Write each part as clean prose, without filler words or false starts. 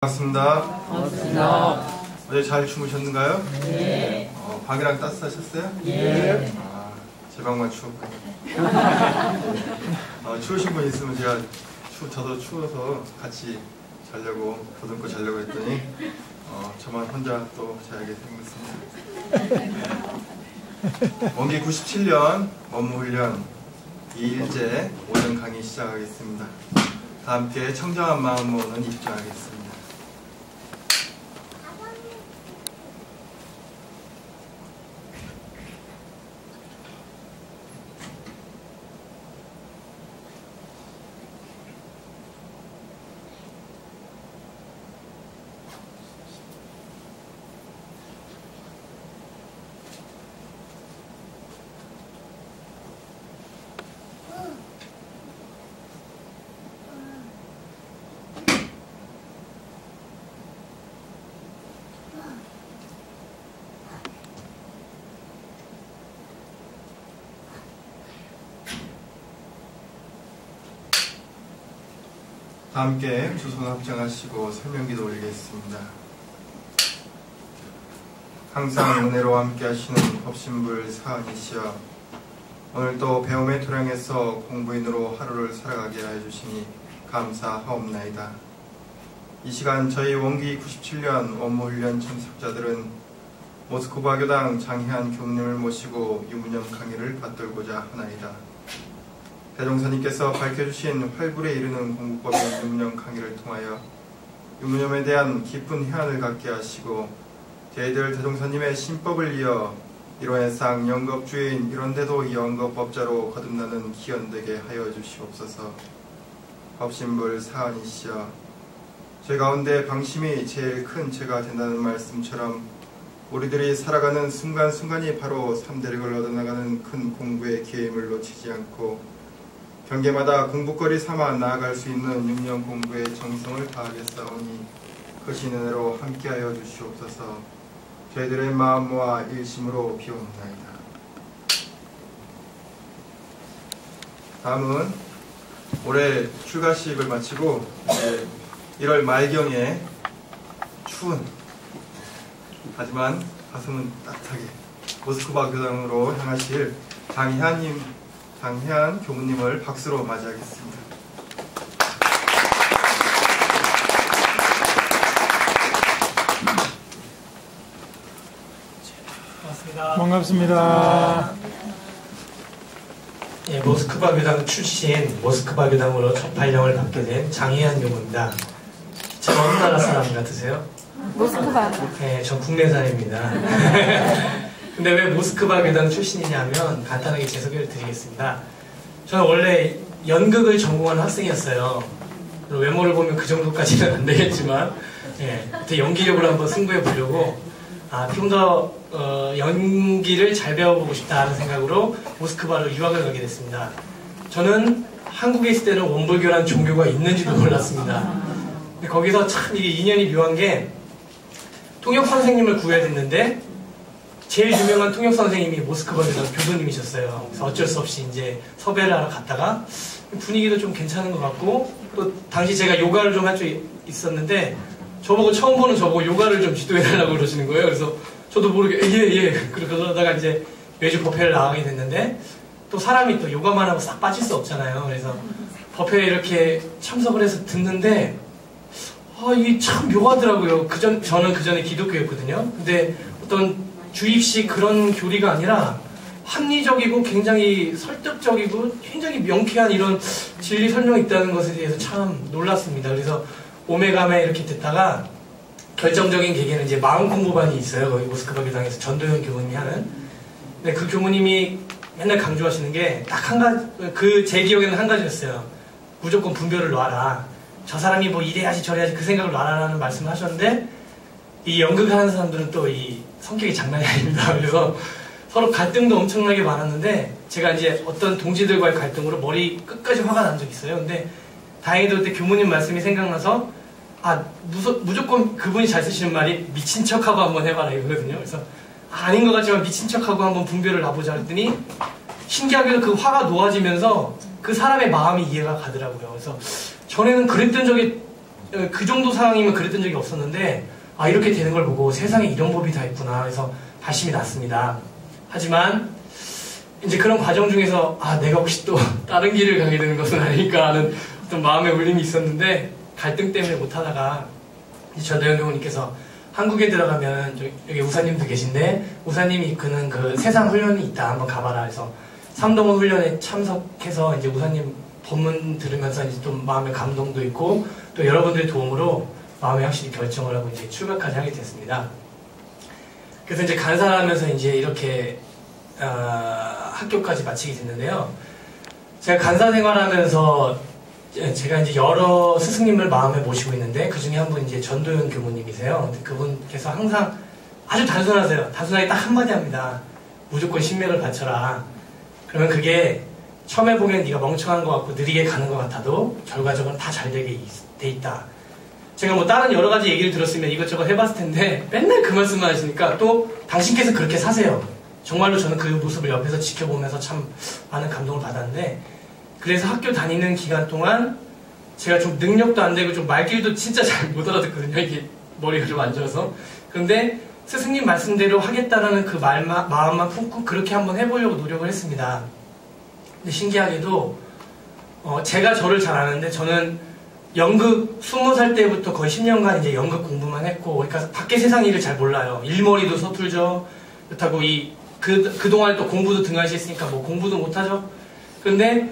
반갑습니다. 반갑습니다. 어제 잘 주무셨는가요? 네. 방이랑 따뜻하셨어요? 네. 제 방만 추웠군요. 추우신 분 있으면 제가 저도 추워서 같이 자려고 보듬고 자려고 했더니 저만 혼자 또 자야게 생겼습니다. 원기 97년 업무훈련 2일째 오전 강의 시작하겠습니다. 다 함께 청정한 마음으로는 입장하겠습니다. 다 함께 두 손 합장하시고 설명기도 올리겠습니다. 항상 은혜로 함께 하시는 법신불 사은이시여, 오늘도 배움의 토량에서 공부인으로 하루를 살아가게 하여 주시니 감사하옵나이다. 이 시간 저희 원기 97년 업무훈련 참석자들은 모스크바 교당 장희한 교무님을 모시고 유무념 강의를 받들고자 하나이다. 대종사님께서 밝혀주신 활불에 이르는 공부법인 유무념 강의를 통하여 유무념에 대한 깊은 해안을 갖게 하시고 저희들 대종사님의 신법을 이어 이론해상 영겁주인 이런데도 영겁법자로 거듭나는 기원되게 하여 주시옵소서. 법신불 사은이시여, 제 가운데 방심이 제일 큰 죄가 된다는 말씀처럼 우리들이 살아가는 순간순간이 바로 삼대력을 얻어나가는 큰 공부의 기회임을 놓치지 않고 경계마다 공부거리 삼아 나아갈 수 있는 육년 공부의 정성을 다하겠사오니 크신 은혜로 함께하여 주시옵소서. 저희들의 마음 모아 일심으로 비옵나이다. 다음은 올해 출가식을 마치고 1월 말경에 추운 하지만 가슴은 따뜻하게 모스크바 교당으로 향하실 장희한 교무님을 박수로 맞이하겠습니다. 반갑습니다. 예, 모스크바 교당 출신, 모스크바 교당으로 첫 발령을 받게 된 장희한 교무입니다. 저 어느 나라 사람 같으세요? 모스크바. 네, 전 국내 사람입니다. 근데 왜 모스크바 교당 출신이냐면 간단하게 제 소개를 드리겠습니다. 저는 원래 연극을 전공하는 학생이었어요. 외모를 보면 그 정도까지는 안 되겠지만, 예, 연기력으로 한번 승부해 보려고 좀 더 연기를 잘 배워보고 싶다는 생각으로 모스크바로 유학을 가게 됐습니다. 저는 한국에 있을 때는 원불교라는 종교가 있는지도 몰랐습니다. 근데 거기서 참 이게 인연이 묘한 게 통역 선생님을 구해야 됐는데 제일 유명한 통역 선생님이 모스크바 교당 교수님이셨어요. 그래서 어쩔 수 없이 이제 섭외를 하러 갔다가 분위기도 좀 괜찮은 것 같고 또 당시 제가 요가를 좀 할 줄 있었는데 저보고 처음 보는 저보고 요가를 좀 지도해달라고 그러시는 거예요. 그래서 저도 모르게 예 그러다가 이제 매주 법회를 나가게 됐는데 또 사람이 또 요가만 하고 싹 빠질 수 없잖아요. 그래서 법회에 이렇게 참석을 해서 듣는데 이게 참 묘하더라고요. 저는 그 전에 기독교였거든요. 근데 어떤 주입식 그런 교리가 아니라 합리적이고 굉장히 설득적이고 굉장히 명쾌한 이런 진리 설명이 있다는 것에 대해서 참 놀랐습니다. 그래서 오메가메 이렇게 듣다가 결정적인 계기는 이제 마음 공부반이 있어요. 거기 모스크바 교당에서 전도연 교무님이 하는. 근데 그 교무님이 맨날 강조하시는 게 딱 한 가지, 제 기억에는 한 가지였어요. 무조건 분별을 놔라. 저 사람이 뭐 이래야지 저래야지 그 생각을 놔라라는 말씀을 하셨는데 이 연극하는 사람들은 또 이 성격이 장난이 아닙니다. 그래서 서로 갈등도 엄청나게 많았는데 제가 이제 어떤 동지들과의 갈등으로 머리 끝까지 화가 난 적이 있어요. 근데 다행히도 그때 교무님 말씀이 생각나서 무조건 그분이 잘 쓰시는 말이 미친 척하고 한번 해봐라 이거거든요. 그래서 아닌 것 같지만 미친 척하고 한번 분별을 놔보자 했더니 신기하게도 그 화가 놓아지면서 그 사람의 마음이 이해가 가더라고요. 그래서 전에는 그랬던 적이 그 정도 상황이면 그랬던 적이 없었는데 이렇게 되는 걸 보고 세상에 이런 법이 다 있구나 해서 발심이 났습니다. 하지만 이제 그런 과정 중에서 내가 혹시 또 다른 길을 가게 되는 것은 아닐까 하는 어떤 마음의 울림이 있었는데 갈등 때문에 못하다가 전도연 교우님께서 한국에 들어가면 여기 우사님도 계신데 우사님이 이끄는 그 세상 훈련이 있다 한번 가봐라 해서 삼동원 훈련에 참석해서 이제 우사님 법문 들으면서 이제 좀 마음의 감동도 있고 또 여러분들의 도움으로 마음에 확실히 결정을 하고 이제 출가까지 하게 됐습니다. 그래서 이제 간사하면서 이제 이렇게 학교까지 마치게 됐는데요. 제가 간사 생활하면서 제가 이제 여러 스승님을 마음에 모시고 있는데 그 중에 한 분 이제 전도연 교무님이세요. 근데 그분께서 항상 아주 단순하세요. 단순하게 딱 한마디 합니다. 무조건 신맥을 바쳐라. 그러면 그게 처음에 보기엔 네가 멍청한 것 같고 느리게 가는 것 같아도 결과적으로 다 잘 되게 돼 있다. 제가 뭐 다른 여러 가지 얘기를 들었으면 이것저것 해봤을 텐데 맨날 그 말씀만 하시니까 또 당신께서 그렇게 사세요. 정말로 저는 그 모습을 옆에서 지켜보면서 참 많은 감동을 받았는데 그래서 학교 다니는 기간 동안 제가 좀 능력도 안 되고 좀 말귀도 진짜 잘 못 알아듣거든요. 이게 머리가 좀 안 좋아서. 그런데 스승님 말씀대로 하겠다라는 그 마음만 품고 그렇게 한번 해보려고 노력을 했습니다. 근데 신기하게도 제가 저를 잘 아는데 저는 연극 20살 때부터 거의 10년간 이제 연극 공부만 했고 그러니까 밖에 세상 일을 잘 몰라요. 일머리도 서툴죠. 그렇다고 그동안에 또 공부도 등한시했으니까 뭐 공부도 못하죠. 근데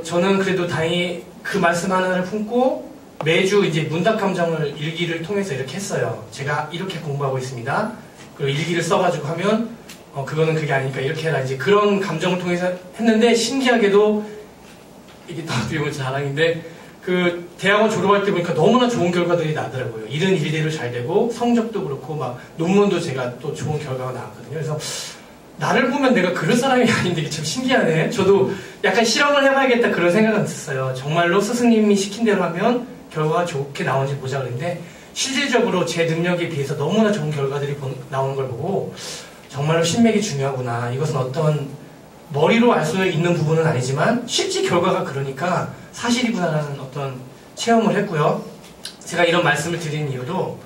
저는 그래도 다행히 그 말씀 하나를 품고 매주 이제 문답감정을 일기를 통해서 이렇게 했어요. 제가 이렇게 공부하고 있습니다. 그리고 일기를 써가지고 하면 그거는 그게 아니니까 이렇게 해라. 이제 그런 감정을 통해서 했는데 신기하게도 이게 다 어떻게 보면 자랑인데 대학원 졸업할 때 보니까 너무나 좋은 결과들이 나더라고요. 일은 일대로 잘 되고 성적도 그렇고 막 논문도 제가 또 좋은 결과가 나왔거든요. 그래서 나를 보면 내가 그럴 사람이 아닌데 이게 참 신기하네. 저도 약간 실험을 해봐야겠다 그런 생각은 있었어요. 정말로 스승님이 시킨 대로 하면 결과가 좋게 나오는지 보자 그랬는데 실질적으로 제 능력에 비해서 너무나 좋은 결과들이 나오는 걸 보고 정말로 신맥이 중요하구나. 이것은 어떤 머리로 알 수 있는 부분은 아니지만 실제 결과가 그러니까 사실이구나라는 어떤 체험을 했고요. 제가 이런 말씀을 드리는 이유도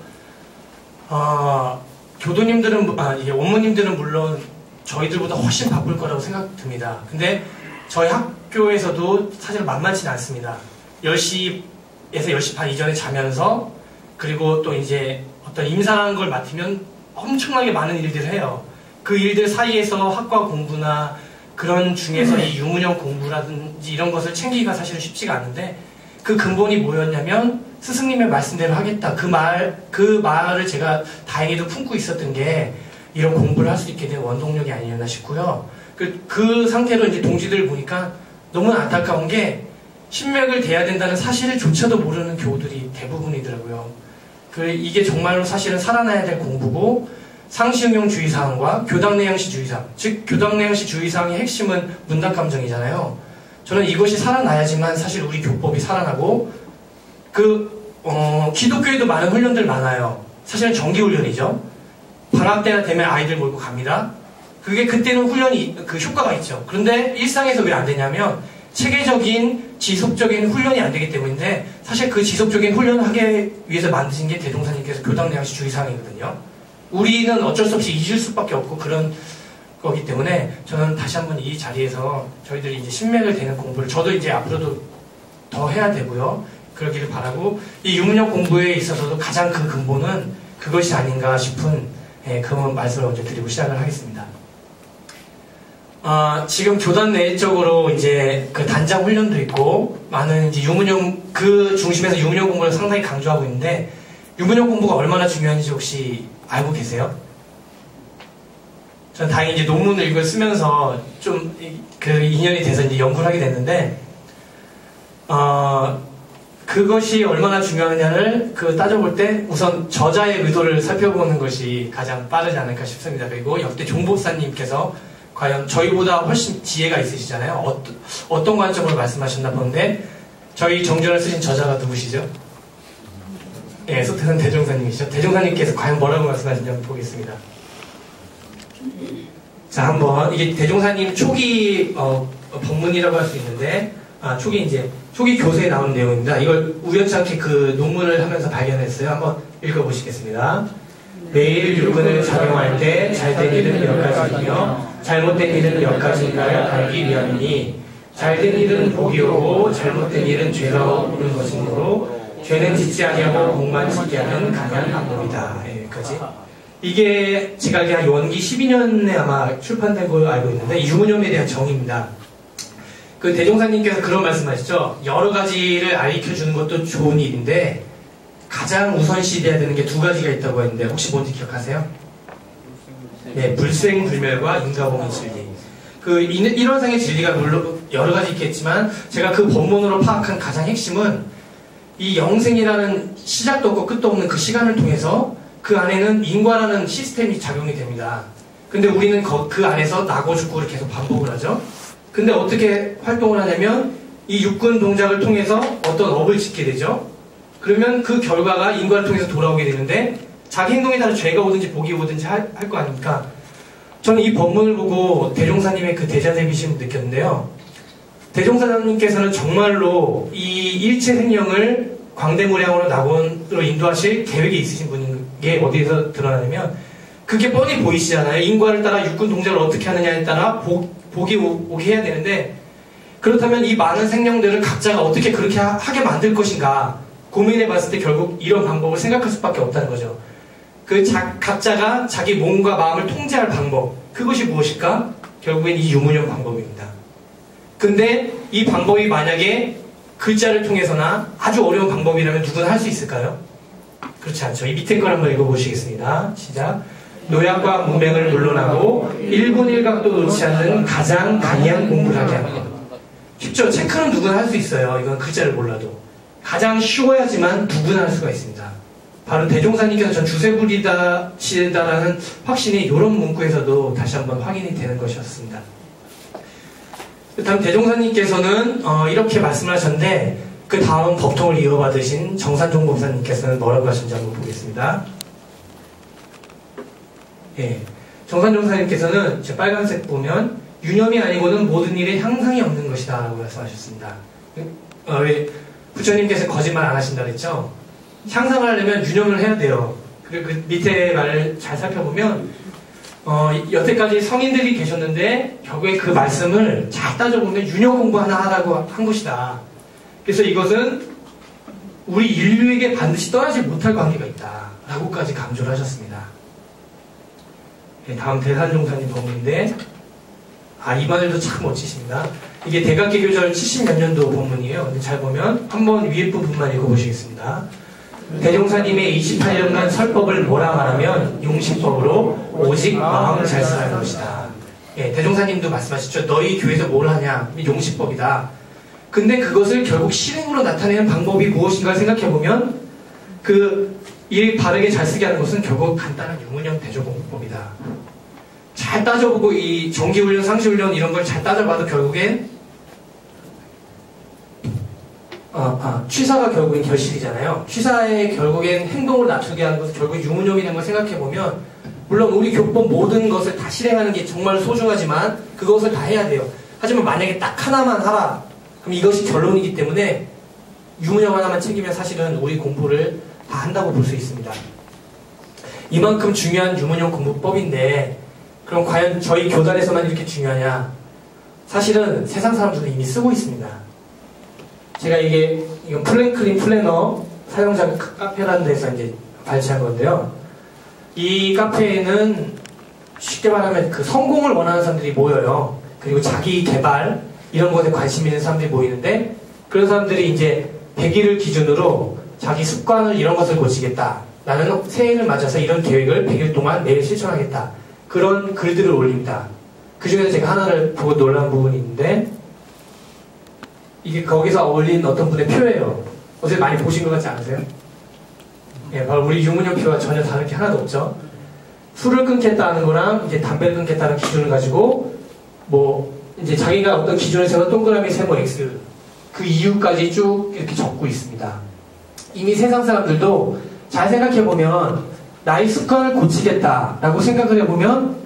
교도님들은 원무님들은 물론 저희들보다 훨씬 바쁠 거라고 생각됩니다. 근데 저희 학교에서도 사실 만만치는 않습니다. 10시에서 10시 반 이전에 자면서 그리고 또 이제 어떤 임상한 걸 맡으면 엄청나게 많은 일들을 해요. 그 일들 사이에서 학과 공부나 그런 중에서 이 유문형 공부라든지 이런 것을 챙기기가 사실은 쉽지가 않은데 그 근본이 뭐였냐면 스승님의 말씀대로 하겠다. 그 말을 제가 다행히도 품고 있었던 게 이런 공부를 할 수 있게 된 원동력이 아니었나 싶고요. 그 상태로 이제 동지들을 보니까 너무나 안타까운 게 신맥을 대야 된다는 사실조차도 모르는 교우들이 대부분이더라고요. 이게 정말로 사실은 살아나야 될 공부고 상시응용 주의사항과 교당내양시 주의사항, 즉 교당내양시 주의사항의 핵심은 문답감정이잖아요. 저는 이것이 살아나야지만 사실 우리 교법이 살아나고 기독교에도 많은 훈련들 많아요. 사실은 정기훈련이죠. 방학 때나 되면 아이들 몰고 갑니다. 그때는 훈련이 효과가 있죠. 그런데 일상에서 왜 안 되냐면 체계적인 지속적인 훈련이 안 되기 때문인데 사실 그 지속적인 훈련을 하기 위해서 만드신 게 대종사님께서 교당내양시 주의사항이거든요. 우리는 어쩔 수 없이 잊을 수밖에 없고 그런 거기 때문에 저는 다시 한번 이 자리에서 저희들이 이제 신맥을 대는 공부를 저도 이제 앞으로도 더 해야 되고요. 그러기를 바라고 이 유문력 공부에 있어서도 가장 그 근본은 그것이 아닌가 싶은 그 말씀을 먼저 드리고 시작을 하겠습니다. 지금 교단 내적으로 이제 그 단장 훈련도 있고 많은 이제 유문력 그 중심에서 유문력 공부를 상당히 강조하고 있는데 유문력 공부가 얼마나 중요한지 혹시 알고 계세요? 전 다행히 이제 논문을 이걸 쓰면서 좀 인연이 돼서 이제 연구를 하게 됐는데, 그것이 얼마나 중요하냐를 따져볼 때 우선 저자의 의도를 살펴보는 것이 가장 빠르지 않을까 싶습니다. 그리고 역대 종복사님께서 과연 저희보다 훨씬 지혜가 있으시잖아요. 어떤 관점으로 말씀하셨나 보는데, 저희 정전을 쓰신 저자가 누구시죠? 예, 소태선 대종사님이시죠. 대종사님께서 과연 뭐라고 말씀하시는지 한번 보겠습니다. 자, 한번 이게 대종사님 초기 법문이라고 할 수 있는데 초기 이제 초기 교세에 나온 내용입니다. 이걸 우연찮게 그 논문을 하면서 발견했어요. 한번 읽어보시겠습니다. 매일 육근을 작용할 때 잘된 일은 몇 가지이며 잘못된 일은 몇 가지인가를 알기 위함이니 잘된 일은 복이 오고 잘못된 일은 죄가 오는 것이므로 죄는 짓지 아니하고 복만 짓게 하는 강한 방법이다. 여기까지. 이게 제가 알기로 원기 12년에 아마 출판된 걸로 알고 있는데 유무념에 대한 정의입니다. 그 대종사님께서 그런 말씀하시죠. 여러 가지를 알려주는 것도 좋은 일인데 가장 우선시돼야 되는 게 두 가지가 있다고 했는데 혹시 뭔지 기억하세요? 네, 불생불멸과 인과공의 진리. 그 일원상의 진리가 물론 여러 가지 있겠지만 제가 그 본문으로 파악한 가장 핵심은 이 영생이라는 시작도 없고 끝도 없는 그 시간을 통해서 그 안에는 인과라는 시스템이 작용이 됩니다. 근데 우리는 그 안에서 나고 죽고를 계속 반복을 하죠. 근데 어떻게 활동을 하냐면 이 육군 동작을 통해서 어떤 업을 짓게 되죠. 그러면 그 결과가 인과를 통해서 돌아오게 되는데 자기 행동에 따라 죄가 오든지 복이 오든지 할 거 아닙니까? 저는 이 본문을 보고 대종사님의 그 대자재비심을 느꼈는데요. 대종사님께서는 정말로 이 일체 생명을 광대무량으로 낙원으로 인도하실 계획이 있으신 분인 게 어디에서 드러나냐면 그게 뻔히 보이시잖아요. 인과를 따라 육군 동작을 어떻게 하느냐에 따라 복이 오게 해야 되는데 그렇다면 이 많은 생명들을 각자가 어떻게 그렇게 하게 만들 것인가 고민해봤을 때 결국 이런 방법을 생각할 수밖에 없다는 거죠. 각자가 자기 몸과 마음을 통제할 방법 그것이 무엇일까? 결국엔 이 유무념 방법입니다. 근데 이 방법이 만약에 글자를 통해서나 아주 어려운 방법이라면 누구나 할 수 있을까요? 그렇지 않죠. 이 밑에 걸 한번 읽어보시겠습니다. 시작. 노약과 문맹을 물러나고 1분 1각도 놓지 않는 가장 강의한 공부를 하게 합니다. 쉽죠? 체크는 누구나 할 수 있어요. 이건 글자를 몰라도. 가장 쉬워야지만 누구나 할 수가 있습니다. 바로 대종사님께서 전 주세부리다시다라는 확신이 이런 문구에서도 다시 한번 확인이 되는 것이었습니다. 다음 대종사님께서는 이렇게 말씀을 하셨는데 그 다음 법통을 이어받으신 정산종 법사님께서는 뭐라고 하셨는지 한번 보겠습니다. 예, 정산종 사님께서는 제 빨간색 보면 유념이 아니고는 모든 일에 향상이 없는 것이다 라고 말씀하셨습니다. 부처님께서 거짓말 안 하신다 그랬죠? 향상을 하려면 유념을 해야 돼요. 그리고 그 밑에 말을 잘 살펴보면 여태까지 성인들이 계셨는데 결국에 그 말씀을 잘 따져보면 유념 공부 하나 하라고 한 것이다. 그래서 이것은 우리 인류에게 반드시 떠나지 못할 관계가 있다 라고까지 강조를 하셨습니다. 네, 다음 대산종사님 본문인데 이 바늘도 참 멋지십니다. 이게 대각계교절 70몇 년도 본문이에요. 근데 잘 보면 한번 위에 부분만 읽어보시겠습니다. 대종사님의 28년간 설법을 뭐라 말하면 용식법으로 오직 마음을 잘 쓰라는 것이다. 예, 대종사님도 말씀하셨죠. 너희 교회에서 뭘 하냐? 용식법이다. 근데 그것을 결국 실행으로 나타내는 방법이 무엇인가 생각해보면 그 일 바르게 잘 쓰게 하는 것은 결국 간단한 유무념 대조공부법이다. 잘 따져보고 이 정기훈련, 상시훈련 이런 걸 잘 따져봐도 결국엔 취사가 결국엔 결실이잖아요. 취사의 결국엔 행동을 낮추게 하는 것은 결국 유무념이라는 걸 생각해보면 물론 우리 교법 모든 것을 다 실행하는 게 정말 소중하지만 그것을 다 해야 돼요. 하지만 만약에 딱 하나만 하라 그럼 이것이 결론이기 때문에 유무념 하나만 챙기면 사실은 우리 공부를 다 한다고 볼 수 있습니다. 이만큼 중요한 유무념 공부법인데 그럼 과연 저희 교단에서만 이렇게 중요하냐? 사실은 세상 사람들은 이미 쓰고 있습니다. 제가 이건 플랭클린 플래너 사용자 카페라는 데서 이제 발췌한 건데요. 이 카페에는 쉽게 말하면 그 성공을 원하는 사람들이 모여요. 그리고 자기 개발 이런 것에 관심 있는 사람들이 모이는데 그런 사람들이 이제 100일을 기준으로 자기 습관을 이런 것을 고치겠다. 나는 새해를 맞아서 이런 계획을 100일 동안 매일 실천하겠다. 그런 글들을 올립니다. 그 중에서 제가 하나를 보고 놀란 부분이 있는데 이게 거기서 올린 어떤 분의 표예요. 어제 많이 보신 것 같지 않으세요? 예, 바로 우리 유무념 표와 전혀 다른 게 하나도 없죠. 술을 끊겠다는 거랑 이제 담배를 끊겠다는 기준을 가지고 이제 자기가 어떤 기준을 세워 동그라미 세모 X 그 이유까지 쭉 이렇게 적고 있습니다. 이미 세상 사람들도 잘 생각해보면 나의 습관을 고치겠다라고 생각을 해보면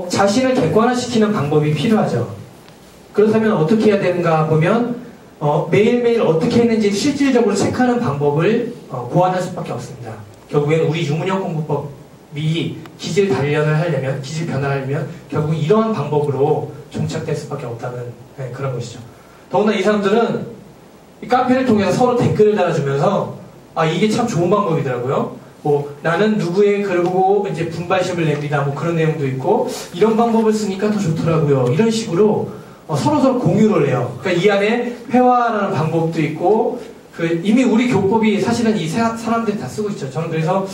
자신을 객관화시키는 방법이 필요하죠. 그렇다면 어떻게 해야 되는가 보면 매일매일 어떻게 했는지 실질적으로 체크하는 방법을 고안할 수밖에 없습니다. 결국엔 우리 유문형 공부법이 기질 단련을 하려면, 기질 변화를 하려면 결국 이러한 방법으로 종착될 수밖에 없다는 그런 것이죠. 더구나 이 사람들은 이 카페를 통해서 서로 댓글을 달아주면서 이게 참 좋은 방법이더라고요. 뭐 나는 누구의 글을 보고 이제 분발심을 냅니다. 뭐 그런 내용도 있고 이런 방법을 쓰니까 더 좋더라고요. 이런 식으로 서로 공유를 해요. 그러니까 이 안에 회화라는 방법도 있고 이미 우리 교법이 사실은 이 사람들이 다 쓰고 있죠. 저는 그래서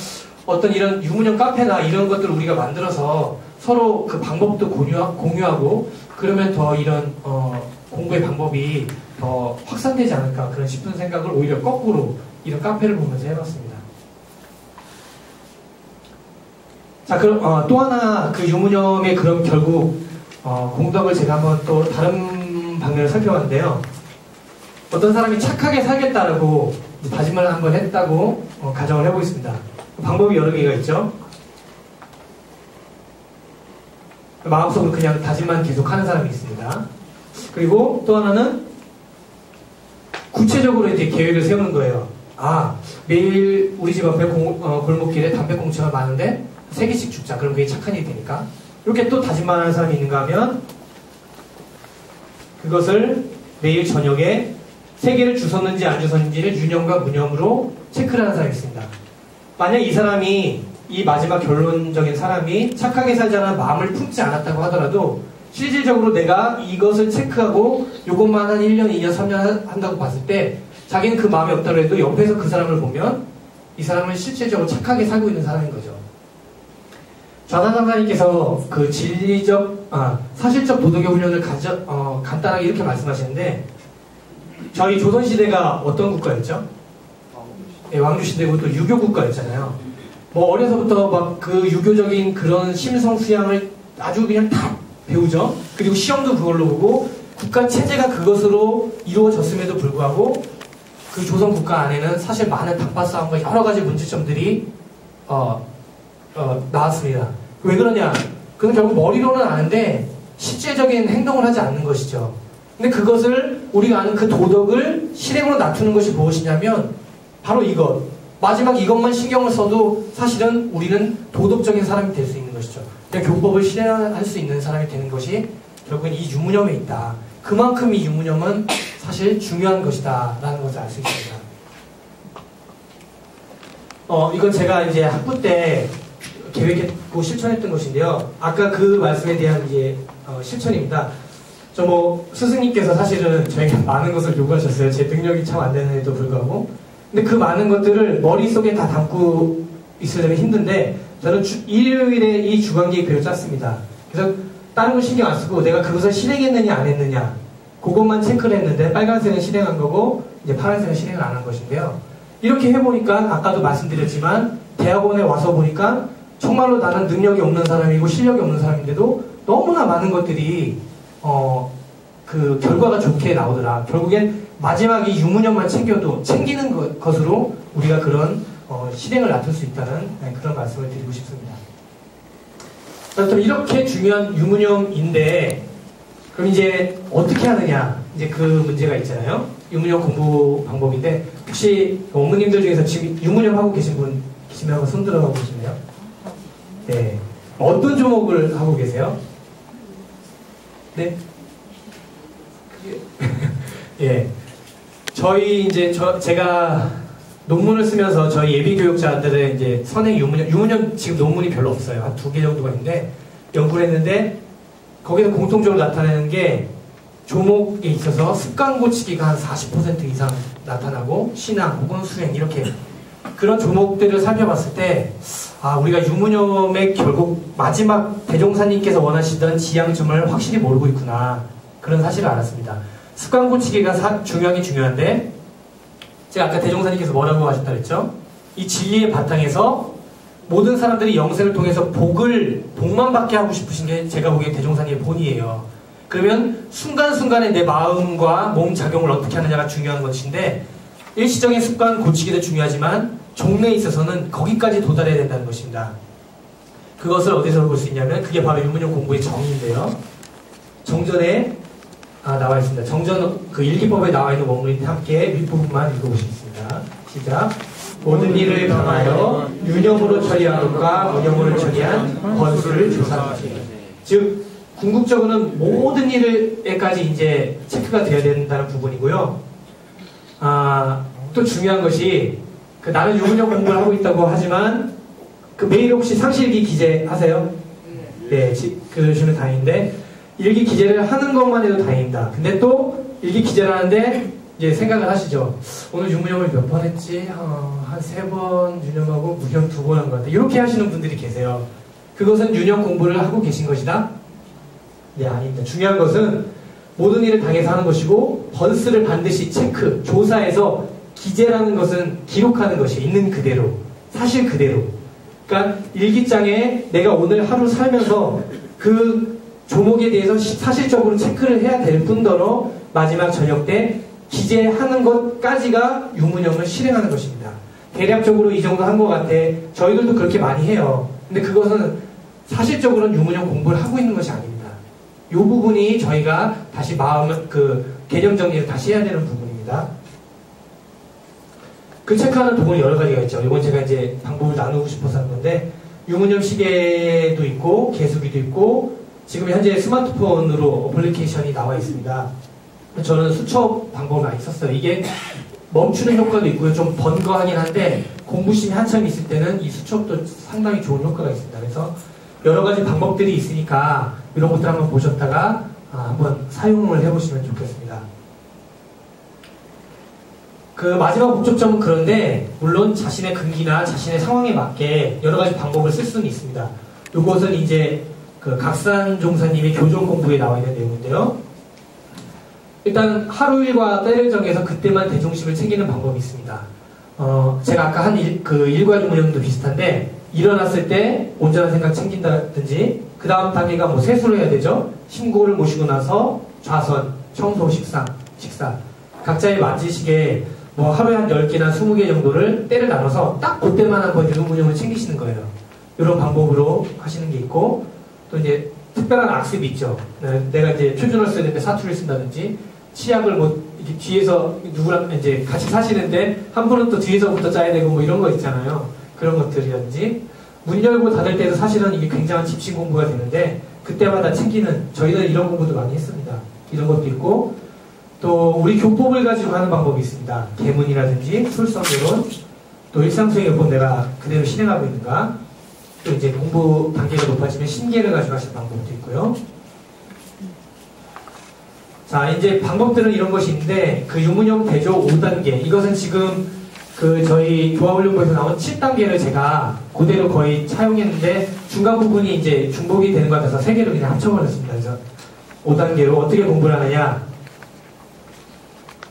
어떤 이런 유문형 카페나 이런 것들을 우리가 만들어서 서로 그 방법도 공유하고 그러면 더 이런 공부의 방법이 더 확산되지 않을까 그런 싶은 생각을 오히려 거꾸로 이런 카페를 보면서 해봤습니다. 자, 그럼 또 하나 그 유문형의 그럼 결국 공덕을 제가 한번 또 다른 방면을 살펴봤는데요. 어떤 사람이 착하게 살겠다라고 다짐을 한번 했다고 가정을 해보겠습니다. 방법이 여러 개가 있죠. 마음속으로 그냥 다짐만 계속 하는 사람이 있습니다. 그리고 또 하나는 구체적으로 이제 계획을 세우는 거예요. 매일 우리 집 앞에 골목길에 담배꽁초가 많은데 3개씩 줍자. 그럼 그게 착한 일이 되니까. 이렇게 또 다짐만 하는 사람이 있는가 하면 그것을 매일 저녁에 3개를 주웠는지 안 주웠는지를 유념과 무념으로 체크를 하는 사람이 있습니다. 만약 이 사람이 이 마지막 결론적인 사람이 착하게 살자는 마음을 품지 않았다고 하더라도 실질적으로 내가 이것을 체크하고 이것만 한 1년, 2년, 3년 한다고 봤을 때 자기는 그 마음이 없다고 해도 옆에서 그 사람을 보면 이 사람은 실질적으로 착하게 살고 있는 사람인 거죠. 전하상사님께서 그 사실적 도덕의 훈련을 간단하게 이렇게 말씀하시는데 저희 조선시대가 어떤 국가였죠? 네, 왕조시대고 또 유교국가였잖아요. 뭐 어려서부터 막 그 유교적인 그런 심성 수양을 아주 그냥 다 배우죠. 그리고 시험도 그걸로 보고 국가 체제가 그것으로 이루어졌음에도 불구하고 그 조선 국가 안에는 사실 많은 단파 싸움과 여러 가지 문제점들이 나왔습니다. 왜 그러냐? 그건 결국 머리로는 아는데 실제적인 행동을 하지 않는 것이죠. 근데 그것을 우리가 아는 그 도덕을 실행으로 나타내는 것이 무엇이냐면 바로 이것. 마지막 이것만 신경을 써도 사실은 우리는 도덕적인 사람이 될 수 있는 것이죠. 그러니까 교법을 실행할 수 있는 사람이 되는 것이 결국은 이 유무념에 있다. 그만큼 이 유무념은 사실 중요한 것이다 라는 것을 알 수 있습니다. 이건 제가 이제 학부 때 계획했고 실천했던 것인데요. 아까 그 말씀에 대한 이제 실천입니다. 스승님께서 사실은 저에게 많은 것을 요구하셨어요. 제 능력이 참 안 되는데도 불구하고. 근데 그 많은 것들을 머릿속에 다 담고 있으려면 힘든데 저는 일요일에 이 주간계획표를 짰습니다. 그래서 다른 걸 신경 안 쓰고 내가 그것을 실행했느냐 안 했느냐 그것만 체크를 했는데 빨간색은 실행한 거고 이제 파란색은 실행을 안 한 것인데요. 이렇게 해보니까 아까도 말씀드렸지만 대학원에 와서 보니까 정말로 나는 능력이 없는 사람이고 실력이 없는 사람인데도 너무나 많은 것들이 그 결과가 좋게 나오더라. 결국엔 마지막 이 유무념만 챙기는 것으로 우리가 그런 실행을 나눌 수 있다는 그런 말씀을 드리고 싶습니다. 그럼 이렇게 중요한 유무념인데 그럼 이제 어떻게 하느냐 이제 그 문제가 있잖아요. 유무념 공부 방법인데 혹시 어머님들 중에서 지금 유무념 하고 계신 분 계시면 한번 손 들어 보시네요. 네, 어떤 종목을 하고 계세요? 네. 예. 제가 논문을 쓰면서 저희 예비교육자들의 이제 선행 유무념 지금 논문이 별로 없어요. 한 2개 정도가 있는데 연구를 했는데 거기서 공통적으로 나타내는 게 조목에 있어서 습관 고치기가 한 40% 이상 나타나고 신앙 혹은 수행 이렇게 그런 조목들을 살펴봤을 때 우리가 유무념의 결국 마지막 대종사님께서 원하시던 지향점을 확실히 모르고 있구나 그런 사실을 알았습니다. 습관 고치기가 중요한데 제가 아까 대종사님께서 뭐라고 하셨다 그랬죠? 이 진리의 바탕에서 모든 사람들이 영생을 통해서 복만 받게 하고 싶으신 게 제가 보기엔 대종사님의 본이에요. 그러면 순간순간에 내 마음과 몸 작용을 어떻게 하느냐가 중요한 것인데 일시적인 습관 고치기도 중요하지만 종래에 있어서는 거기까지 도달해야 된다는 것입니다. 그것을 어디서 볼 수 있냐면 그게 바로 유무념 공부의 정의인데요. 정전에 나와 있습니다. 정전 그 일기법에 나와 있는 원문인데 함께 윗부분만 읽어보시겠습니다. 시작. 모든 일을 당하여 유념으로 처리한 것과 무념으로 처리한 번수를 조사하지. 즉 궁극적으로는 모든 일에까지 이제 체크가 되어야 된다는 부분이고요. 또 중요한 것이 나는 유문형 공부를 하고 있다고 하지만 매일 혹시 상시일기 기재하세요? 네, 그러시면 다행인데 일기 기재를 하는 것만 해도 다행입니다. 근데 또 일기 기재를 하는데 이제 생각을 하시죠. 오늘 유문형을 몇 번 했지? 한 3번 유념하고 무념 2번 한 것 같아. 이렇게 하시는 분들이 계세요. 그것은 유념 공부를 하고 계신 것이다? 네, 아닙니다. 중요한 것은 모든 일을 당해서 하는 것이고 번스를 반드시 체크, 조사해서 기재라는 것은 기록하는 것이 있는 그대로, 사실 그대로. 그러니까 일기장에 내가 오늘 하루 살면서 그 조목에 대해서 사실적으로 체크를 해야 될 뿐더러 마지막 저녁 때 기재하는 것까지가 유문형을 실행하는 것입니다. 대략적으로 이 정도 한 것 같아. 저희들도 그렇게 많이 해요. 근데 그것은 사실적으로는 유문형 공부를 하고 있는 것이 아닙니다. 이 부분이 저희가 다시 개념 정리를 다시 해야 되는 부분입니다. 그 체크하는 도구는 여러 가지가 있죠. 이건 제가 이제 방법을 나누고 싶어서 하는 건데, 유문형 시계도 있고, 개수기도 있고, 지금 현재 스마트폰으로 어플리케이션이 나와 있습니다. 저는 수첩 방법을 많이 썼어요. 이게 멈추는 효과도 있고요. 좀 번거하긴 한데, 공부심이 한참 있을 때는 이 수첩도 상당히 좋은 효과가 있습니다. 그래서 여러 가지 방법들이 있으니까 이런 것들 한번 보셨다가 한번 사용을 해보시면 좋겠습니다. 그 마지막 목적점은 그런데 물론 자신의 근기나 자신의 상황에 맞게 여러 가지 방법을 쓸 수는 있습니다. 이것은 이제 그 각산 종사님의 교정 공부에 나와 있는 내용인데요. 일단 하루 일과 때를 정해서 그때만 대중심을 챙기는 방법이 있습니다. 제가 아까 한 일과 유문형도 비슷한데 일어났을 때 온전한 생각 챙긴다든지 그 다음 단계가 뭐 세수를 해야 되죠. 신고를 모시고 나서 좌선, 청소, 식사 각자의 맞으시게 뭐 하루에 한 10개나 20개 정도를 때를 나눠서 딱 그때만 한번 유문형을 챙기시는 거예요. 이런 방법으로 하시는 게 있고 또 이제 특별한 악습이 있죠. 내가 이제 표준어를 써야 되는데 사투리를 쓴다든지 치약을 뭐 이렇게 뒤에서 누구랑 이제 같이 사시는데 한 분은 또 뒤에서부터 짜야 되고 뭐 이런 거 있잖아요. 그런 것들이라든지 문 열고 닫을 때도 사실은 이게 굉장한 집신 공부가 되는데 그때마다 챙기는 저희는 이런 공부도 많이 했습니다. 이런 것도 있고 또 우리 교법을 가지고 하는 방법이 있습니다. 계문이라든지 술성개론 또 일상수행요법 내가 그대로 실행하고 있는가 또 이제 공부 단계가 높아지면 신계를 가지고 하시는 방법도 있고요. 자 이제 방법들은 이런 것이 있는데 그 유문형 대조 5단계 이것은 지금 그 저희 교화훈련부에서 나온 7단계를 제가 그대로 거의 차용했는데 중간 부분이 이제 중복이 되는 것 같아서 3개를 그냥 합쳐버렸습니다. 그래서 5단계로 어떻게 공부를 하느냐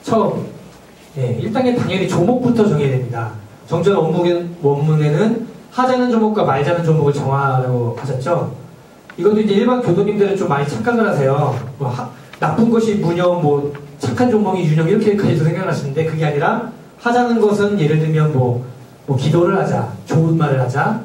처음 1단계 당연히 조목부터 정해야 됩니다. 정전 원문에는 하자는 조목과 말자는 조목을 정하라고 하셨죠. 이것도 이제 일반 교도님들은 좀 많이 착각을 하세요. 뭐 나쁜 것이 무념, 뭐 착한 조목이 유념 이렇게까지도 생각하시는데 그게 아니라 하자는 것은 예를 들면 뭐 기도를 하자, 좋은 말을 하자,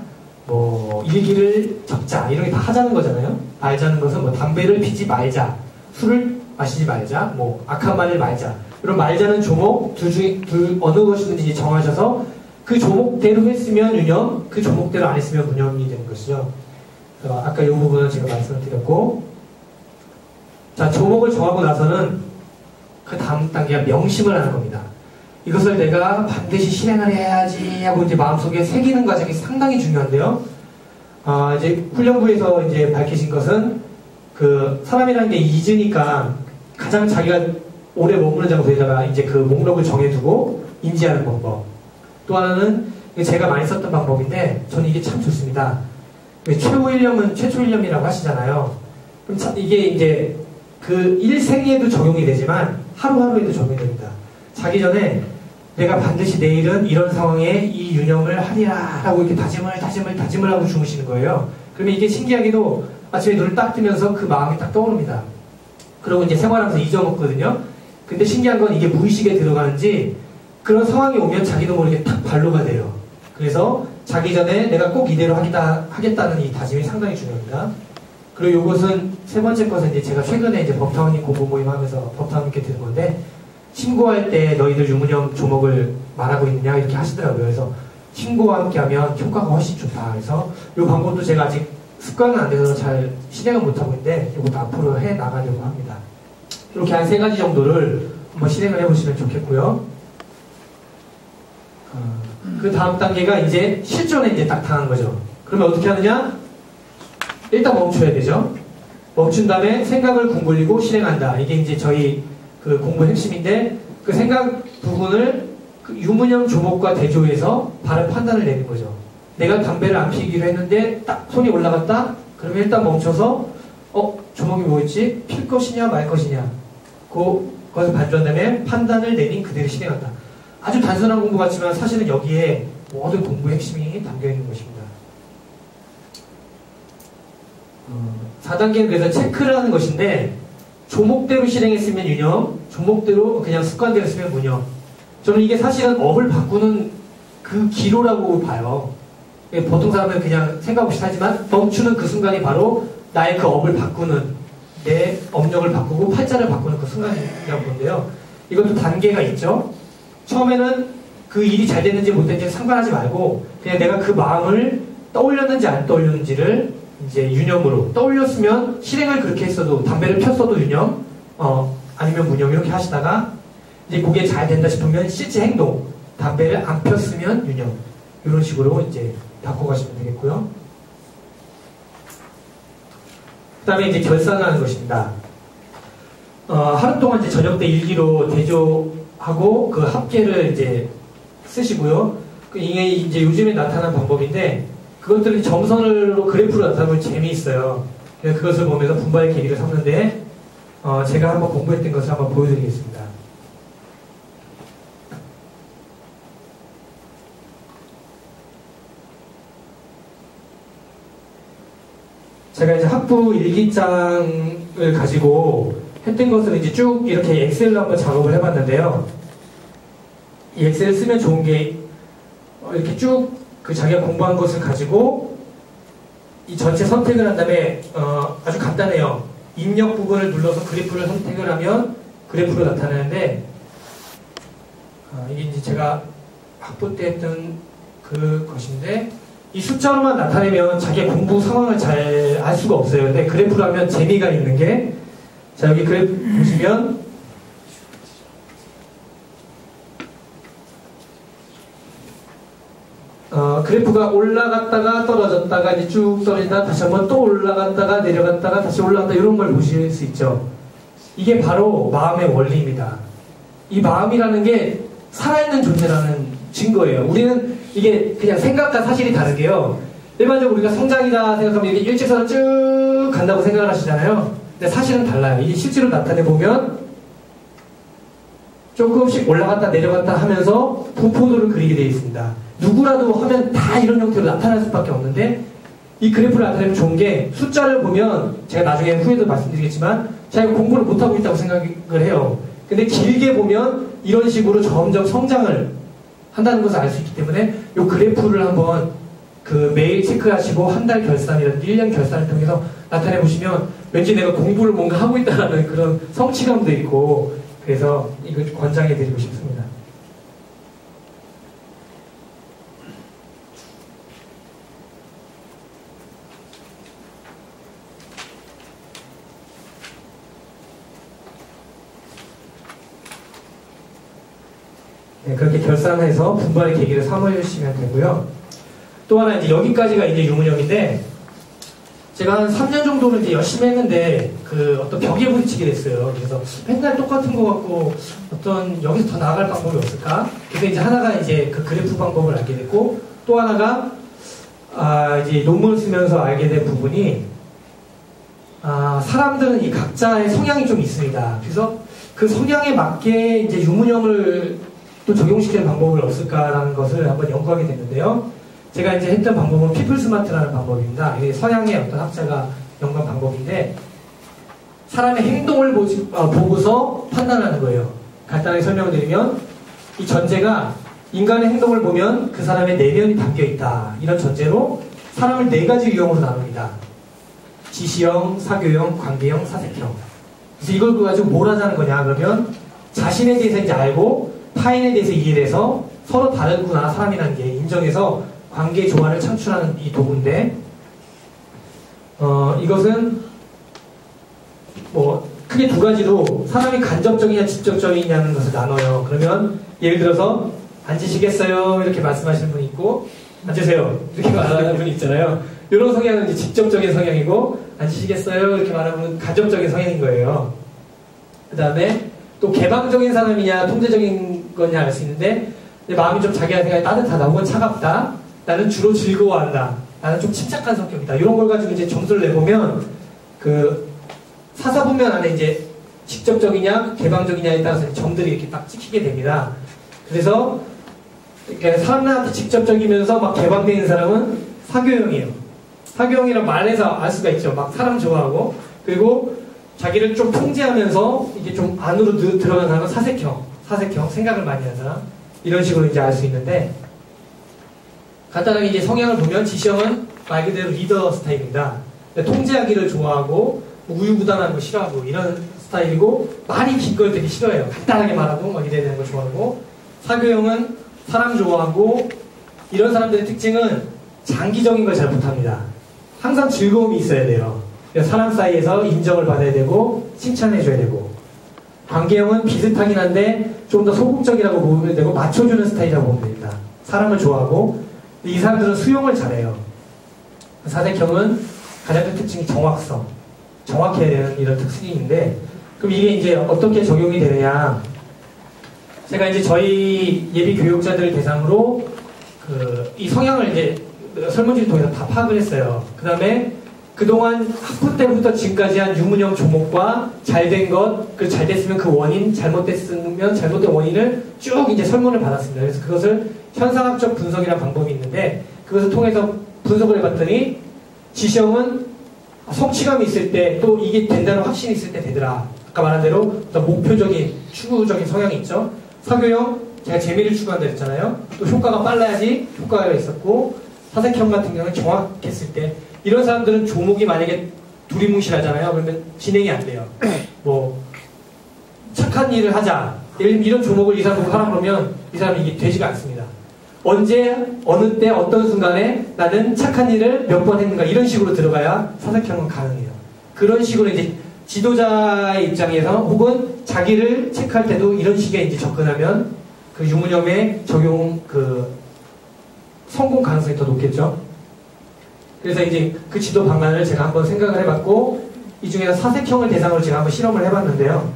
뭐 일기를 적자 이런 게 다 하자는 거잖아요. 말자는 것은 뭐 담배를 피지 말자, 술을 마시지 말자, 뭐 악한 말을 말자 이런 말자는 조목 둘 어느 것이든지 정하셔서 그 조목대로 했으면 유념, 그 조목대로 안 했으면 무념이 되는 것이죠. 아까 이 부분은 제가 말씀을 드렸고 자 조목을 정하고 나서는 그 다음 단계가 명심을 하는 겁니다. 이것을 내가 반드시 실행을 해야지 하고 이제 마음속에 새기는 과정이 상당히 중요한데요. 이제 훈련부에서 이제 밝히신 것은 그 사람이라는 게 잊으니까 가장 자기가 오래 머무는 장소에다가 이제 그 목록을 정해두고 인지하는 방법. 또 하나는 제가 많이 썼던 방법인데 저는 이게 참 좋습니다. 최후 일념은 최초 일념이라고 하시잖아요. 그럼 이게 이제 그 일생에도 적용이 되지만 하루하루에도 적용이 됩니다. 자기 전에 내가 반드시 내일은 이런 상황에 이 유념을 하리라 라고 이렇게 다짐을 하고 주무시는 거예요. 그러면 이게 신기하게도 아침에 눈을 딱 뜨면서 그 마음이 딱 떠오릅니다. 그러고 이제 생활하면서 잊어먹거든요. 근데 신기한 건 이게 무의식에 들어가는지 그런 상황이 오면 자기도 모르게 탁 발로가 돼요. 그래서 자기 전에 내가 꼭 이대로 하겠다는 이 다짐이 상당히 중요합니다. 그리고 이것은 세 번째 것은 이제 제가 최근에 이제 법타운이 공부 모임 하면서 법타운님께 들은 건데, 신고할 때 너희들 유무념 조목을 말하고 있느냐 이렇게 하시더라고요. 그래서 신고와 함께 하면 효과가 훨씬 좋다. 그래서 이 방법도 제가 아직 습관은 안 돼서 잘 실행을 못하고 있는데 이것도 앞으로 해 나가려고 합니다. 이렇게 한 3가지 정도를 한번 실행을 해보시면 좋겠고요. 그 다음 단계가 이제 실전에 이제 딱 당한 거죠. 그러면 어떻게 하느냐? 일단 멈춰야 되죠. 멈춘 다음에 생각을 궁굴리고 실행한다. 이게 이제 저희 그 공부 핵심인데, 그 생각 부분을 그 유무념 조목과 대조해서 바른 판단을 내는 거죠. 내가 담배를 안 피기로 했는데 딱 손이 올라갔다? 그러면 일단 멈춰서 조목이 뭐였지? 필 것이냐 말 것이냐, 그것을 반주한 다음에 판단을 내린 그대로 실행한다. 아주 단순한 공부 같지만 사실은 여기에 모든 공부 핵심이 담겨 있는 것입니다. 4단계는 그래서 체크를 하는 것인데, 조목대로 실행했으면 유념, 조목대로 그냥 습관대로 쓰면 무념. 저는 이게 사실은 업을 바꾸는 그 기로라고 봐요. 보통 사람은 그냥 생각 없이 하지만 멈추는 그 순간이 바로 나의 그 업을 바꾸는, 내 업력을 바꾸고 팔자를 바꾸는 그 순간이라고 보는데요. 이것도 단계가 있죠. 처음에는 그 일이 잘 됐는지 못 됐는지 상관하지 말고 그냥 내가 그 마음을 떠올렸는지 안 떠올렸는지를 이제 유념으로, 떠올렸으면 실행을 그렇게 했어도, 담배를 폈어도 유념, 아니면 무념 이렇게 하시다가 이제 그게 잘 된다 싶으면 실제 행동, 담배를 안 폈으면 유념, 이런 식으로 이제 바꿔가시면 되겠고요. 그 다음에 이제 결산하는 것입니다. 하루 동안 이제 저녁 때 일기로 대조하고 그 합계를 이제 쓰시고요. 이게 이제 요즘에 나타난 방법인데, 그것들이 점선으로 그래프로 나타나면 재미있어요. 그래서 그것을 보면서 분발의 계기를 삼는데, 제가 한번 공부했던 것을 한번 보여드리겠습니다. 제가 이제 학부 일기장을 가지고 했던 것을 이제 쭉 이렇게 엑셀로 한번 작업을 해봤는데요. 이 엑셀을 쓰면 좋은 게, 이렇게 쭉 그 자기가 공부한 것을 가지고 이 전체 선택을 한 다음에 아주 간단해요. 입력 부분을 눌러서 그래프를 선택을 하면 그래프로 나타나는데, 이게 이제 제가 학부 때 했던 그 것인데, 이 숫자로만 나타내면 자기의 공부 상황을 잘 알 수가 없어요. 근데 그래프로 하면 재미가 있는 게, 자 여기 그래프 보시면 그래프가 올라갔다가 떨어졌다가 이제 쭉 떨어지다 다시 한번 또 올라갔다가 내려갔다가 다시 올라갔다, 이런 걸 보실 수 있죠. 이게 바로 마음의 원리입니다. 이 마음이라는 게 살아있는 존재라는 증거예요. 우리는 이게 그냥 생각과 사실이 다르게요. 일반적으로 우리가 성장이다 생각하면 이게 일직선을 쭉 간다고 생각을 하시잖아요. 근데 사실은 달라요. 이게 실제로 나타내보면 조금씩 올라갔다 내려갔다 하면서 분포도를 그리게 되어 있습니다. 누구라도 하면 다 이런 형태로 나타날 수밖에 없는데, 이 그래프를 나타내면 좋은 게, 숫자를 보면 제가 나중에 후에도 말씀드리겠지만 자기가 공부를 못하고 있다고 생각을 해요. 근데 길게 보면 이런 식으로 점점 성장을 한다는 것을 알 수 있기 때문에 이 그래프를 한번 그 매일 체크하시고 한 달 결산이라든지 1년 결산을 통해서 나타내 보시면 왠지 내가 공부를 뭔가 하고 있다는 그런 성취감도 있고, 그래서 이걸 권장해 드리고 싶습니다. 네, 그렇게 결산해서 분발의 계기를 삼으시면 되고요. 또 하나 이제 여기까지가 이제 유무념인데, 제가 한 3년 정도는 이제 열심히 했는데 그 어떤 벽에 부딪히게 됐어요. 그래서 맨날 똑같은 거 같고 어떤 여기서 더 나아갈 방법이 없을까? 그래서 이제 하나가 이제 그 그래프 방법을 알게 됐고, 또 하나가 이제 논문을 쓰면서 알게 된 부분이, 사람들은 이 각자의 성향이 좀 있습니다. 그래서 그 성향에 맞게 이제 유무념을 또 적용시키는 방법을 없을까라는 것을 한번 연구하게 됐는데요. 제가 이제 했던 방법은 피플스마트라는 방법입니다. 이게 서양의 어떤 학자가 연구한 방법인데, 사람의 행동을 보고서 판단하는 거예요. 간단하게 설명을 드리면, 이 전제가 인간의 행동을 보면 그 사람의 내면이 담겨 있다, 이런 전제로 사람을 4가지 유형으로 나눕니다. 지시형, 사교형, 관계형, 사색형. 그래서 이걸 가지고 뭘 하자는 거냐 그러면 자신에 대해서 이제 알고 타인에 대해서 이해해서 서로 다르구나 사람이라는 게 인정해서 관계 조화를 창출하는 이 도구인데 이것은 뭐 크게 두 가지로 사람이 간접적이냐 직접적이냐는 것을 나눠요. 그러면 예를 들어서 앉으시겠어요? 이렇게 말씀하시는 분이 있고 앉으세요. 이렇게 말하는 분이 있잖아요. 이런 성향은 이제 직접적인 성향이고 앉으시겠어요? 이렇게 말하는 분은 간접적인 성향인 거예요. 그 다음에 또 개방적인 사람이냐 통제적인 거냐 알 수 있는데 마음이 좀 자기가 생각이 따뜻하다 혹은 차갑다. 나는 주로 즐거워한다. 나는 좀 침착한 성격이다. 이런 걸 가지고 이제 점수를 내보면 그 사사분면 안에 이제 직접적이냐 개방적이냐에 따라서 점들이 이렇게 딱 찍히게 됩니다. 그래서 사람들한테 직접적이면서 막 개방되어 있는 사람은 사교형이에요. 사교형이란 말에서 알 수가 있죠. 막 사람 좋아하고 그리고 자기를 좀 통제하면서 이게 좀 안으로 들어가는 사람은 사색형 생각을 많이 하는 사람 이런 식으로 이제 알 수 있는데 간단하게 이제 성향을 보면 지시형은 말 그대로 리더 스타일입니다. 통제하기를 좋아하고 우유부단한 거 싫어하고 이런 스타일이고 말이 긴 걸 되게 싫어해요. 간단하게 말하고 막 이래야 되는 거 좋아하고 사교형은 사람 좋아하고 이런 사람들의 특징은 장기적인 걸 잘 못합니다. 항상 즐거움이 있어야 돼요. 사람 사이에서 인정을 받아야 되고 칭찬해줘야 되고 관계형은 비슷하긴 한데 좀 더 소극적이라고 보면 되고 맞춰주는 스타일이라고 보면 됩니다. 사람을 좋아하고 이 사람들은 수용을 잘해요. 사색형은 가장 큰 특징이 정확성 정확해야 되는 이런 특징이 있는데 그럼 이게 이제 어떻게 적용이 되느냐 제가 이제 저희 예비 교육자들 대상으로 이 성향을 이제 설문지를 통해서 다 파악을 했어요. 그 다음에 그동안 학부 때부터 지금까지 한 유문형 조목과 잘된 것, 그 잘됐으면 그 원인, 잘못됐으면 잘못된 원인을 쭉 이제 설문을 받았습니다. 그래서 그것을 현상학적 분석이라는 방법이 있는데 그것을 통해서 분석을 해봤더니 지시형은 성취감이 있을 때 또 이게 된다는 확신이 있을 때 되더라. 아까 말한 대로 어떤 목표적인, 추구적인 성향이 있죠. 사교형, 제가 재미를 추구한다 했잖아요. 또 효과가 빨라야지 효과가 있었고 사색형 같은 경우는 정확했을 때 이런 사람들은 조목이 만약에 두리뭉실하잖아요. 그러면 진행이 안 돼요. 뭐 착한 일을 하자. 이런 조목을 이 사람 보고 하라 그러면 이 사람이 이게 되지가 않습니다. 언제 어느 때 어떤 순간에 나는 착한 일을 몇 번 했는가 이런 식으로 들어가야 사색형은 가능해요. 그런 식으로 이제 지도자의 입장에서 혹은 자기를 체크할 때도 이런 식의 이제 접근하면 그 유문형의 적용 성공 가능성이 더 높겠죠. 그래서 이제 그 지도 방안을 제가 한번 생각을 해봤고 이 중에서 사색형을 대상으로 제가 한번 실험을 해봤는데요.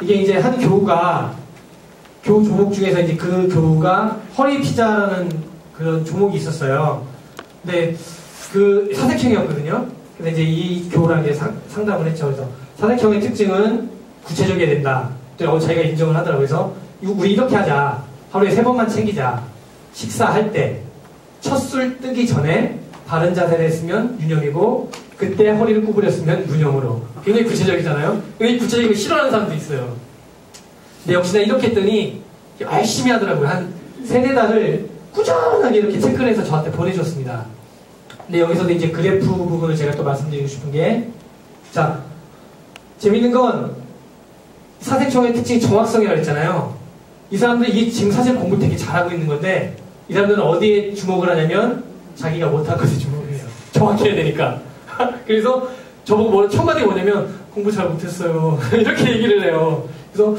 이게 이제 한 교우가 교우 조목 중에서 이제 그 교우가 허리 피자라는 그런 조목이 있었어요. 근데 그 사색형이었거든요. 근데 이제 이 교우랑 이제 상담을 했죠. 그래서 사색형의 특징은 구체적이어야 된다. 또 자기가 인정을 하더라고요. 그래서 우리 이렇게 하자. 하루에 3번만 챙기자. 식사할 때 첫 술 뜨기 전에 바른 자세를 했으면 유념이고 그때 허리를 구부렸으면 유념으로. 굉장히 구체적이잖아요. 굉장히 구체적인 거 싫어하는 사람도 있어요. 근데 역시나 이렇게 했더니 열심히 하더라고요. 한 3-4달을 꾸준하게 이렇게 체크를 해서 저한테 보내줬습니다. 근데 여기서도 이제 그래프 부분을 제가 또 말씀드리고 싶은 게 자, 재밌는 건 사색형의 특징이 정확성이라고 했잖아요. 이 사람들이 이게 지금 사실 공부 되게 잘하고 있는 건데 이 사람들은 어디에 주목을 하냐면 자기가 못한 것에 주목을 해요. 정확해야 되니까. 그래서 저보고 첫 마디가 뭐냐면 공부 잘 못했어요. 이렇게 얘기를 해요. 그래서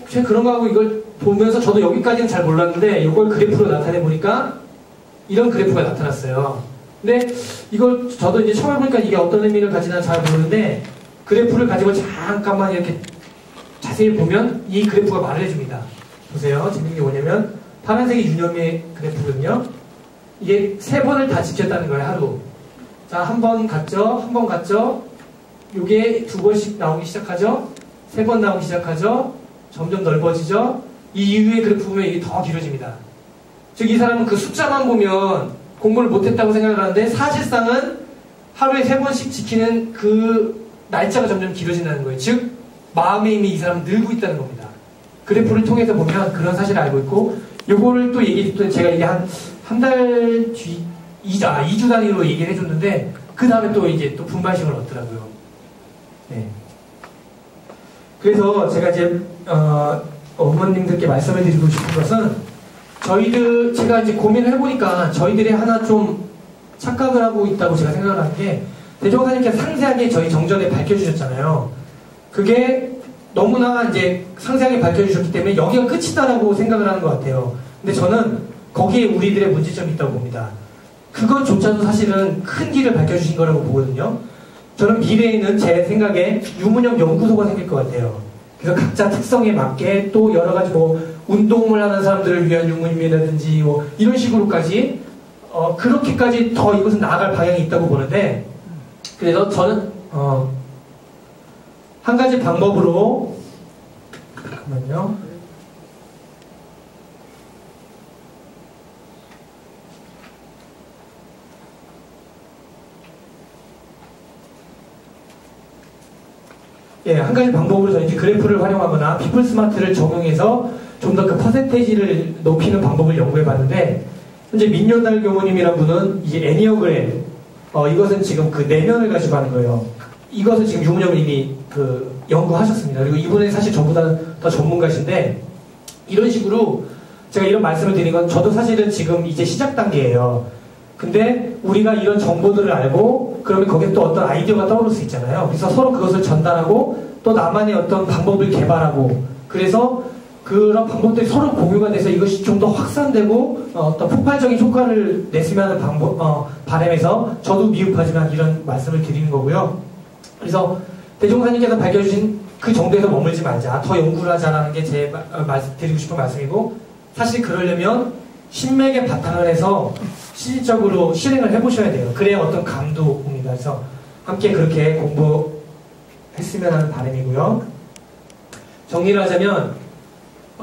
제가 그런가 하고 이걸 보면서 저도 여기까지는 잘 몰랐는데 이걸 그래프로 나타내보니까 이런 그래프가 나타났어요. 근데 이걸 저도 이제 처음 해보니까 이게 어떤 의미를 가지나 잘 모르는데 그래프를 가지고 잠깐만 이렇게 자세히 보면 이 그래프가 말을 해줍니다. 보세요. 재밌는 게 뭐냐면 파란색이 유념의 그래프거든요. 이게 3번을 다 지켰다는 거예요. 하루. 자, 한 번 갔죠. 한 번 갔죠. 요게 2번씩 나오기 시작하죠. 3번 나오기 시작하죠. 점점 넓어지죠. 이 이후의 그래프 보면 이게 더 길어집니다. 즉 이 사람은 그 숫자만 보면 공부를 못했다고 생각을 하는데 사실상은 하루에 3번씩 지키는 그 날짜가 점점 길어진다는 거예요. 즉 마음의 힘이 이 사람은 늘고 있다는 겁니다. 그래프를 통해서 보면 그런 사실을 알고 있고 요거를 또 제가 이게 한 달 뒤 2주 단위로 얘기를 해줬는데 그 다음에 또 이제 또 분발심을 얻더라고요. 네. 그래서 제가 이제 어머님들께 말씀을 드리고 싶은 것은 제가 이제 고민을 해보니까 저희들이 하나 좀 착각을 하고 있다고 제가 생각을 하는 게 대종사님께서 상세하게 저희 정전에 밝혀주셨잖아요. 그게 너무나 이제 상세하게 밝혀주셨기 때문에 여기가 끝이다라고 생각을 하는 것 같아요. 근데 저는 거기에 우리들의 문제점이 있다고 봅니다. 그것조차도 사실은 큰 길을 밝혀주신 거라고 보거든요. 저는 미래에는 제 생각에 유문형 연구소가 생길 것 같아요. 그래서 각자 특성에 맞게 또 여러 가지 뭐 운동을 하는 사람들을 위한 유문임이라든지 뭐 이런 식으로까지 그렇게까지 더 이것은 나아갈 방향이 있다고 보는데, 그래서 저는 한 가지 방법으로 잠깐만요. 예, 한 가지 방법으로 저는 이제 그래프를 활용하거나 피플스마트를 적용해서 좀 더 그 퍼센테이지를 높이는 방법을 연구해 봤는데, 현재 민요달 교모님이란 분은 이제 애니어그램, 이것은 지금 그 내면을 가지고 하는 거예요. 이것은 지금 유문혁을 이미 그 연구하셨습니다. 그리고 이분은 사실 저보다 더 전문가신데, 이런 식으로 제가 이런 말씀을 드린 건 저도 사실은 지금 이제 시작 단계예요. 근데 우리가 이런 정보들을 알고 그러면 거기에 또 어떤 아이디어가 떠오를 수 있잖아요. 그래서 서로 그것을 전달하고 또 나만의 어떤 방법을 개발하고, 그래서 그런 방법들이 서로 공유가 돼서 이것이 좀 더 확산되고 어떤 폭발적인 효과를 냈으면 하는 바람에서 저도 미흡하지만 이런 말씀을 드리는 거고요. 그래서 대종사님께서 밝혀주신 그 정도에서 머물지 말자, 더 연구를 하자라는 게 제 드리고 싶은 말씀이고, 사실 그러려면 신맥에 바탕을 해서 실질적으로 실행을 해보셔야 돼요. 그래야 어떤 감도 옵니다. 그래서 함께 그렇게 공부했으면 하는 바람이고요. 정리를 하자면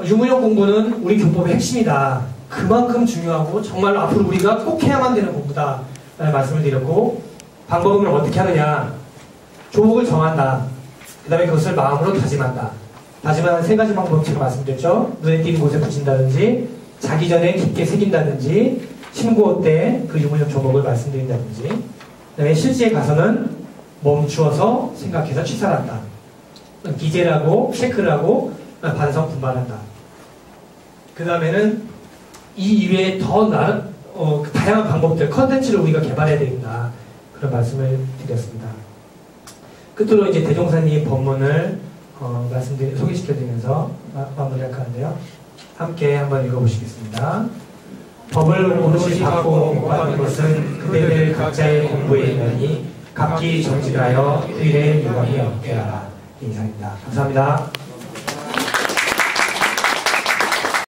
유무형 공부는 우리 교법의 핵심이다. 그만큼 중요하고 정말로 앞으로 우리가 꼭 해야만 되는 공부다 라는 말씀을 드렸고, 방법은 그럼 어떻게 하느냐. 조목을 정한다. 그 다음에 그것을 마음으로 다짐한다. 다짐하는 세 가지 방법 제가 말씀드렸죠. 눈에 띄는 곳에 붙인다든지, 자기 전에 깊게 새긴다든지, 침고 때 그 유무형 조목을 말씀드린다든지, 그 다음에 실지에 가서는 멈추어서 생각해서 취사한다. 기재를 하고 체크를 하고 반성 분발한다. 그 다음에는 이 이외에 더 다양한 방법들, 컨텐츠를 우리가 개발해야 된다. 그런 말씀을 드렸습니다. 끝으로 이제 대종사님 법문을 소개시켜드리면서 마무리할 하는데요. 함께 한번 읽어보시겠습니다. 법을 오롯이 받고 못 받는 것은 그대들 각자의 공부에 있나니 각기 정직하여 의의 유광이 없게 하라. 이상입니다. 감사합니다.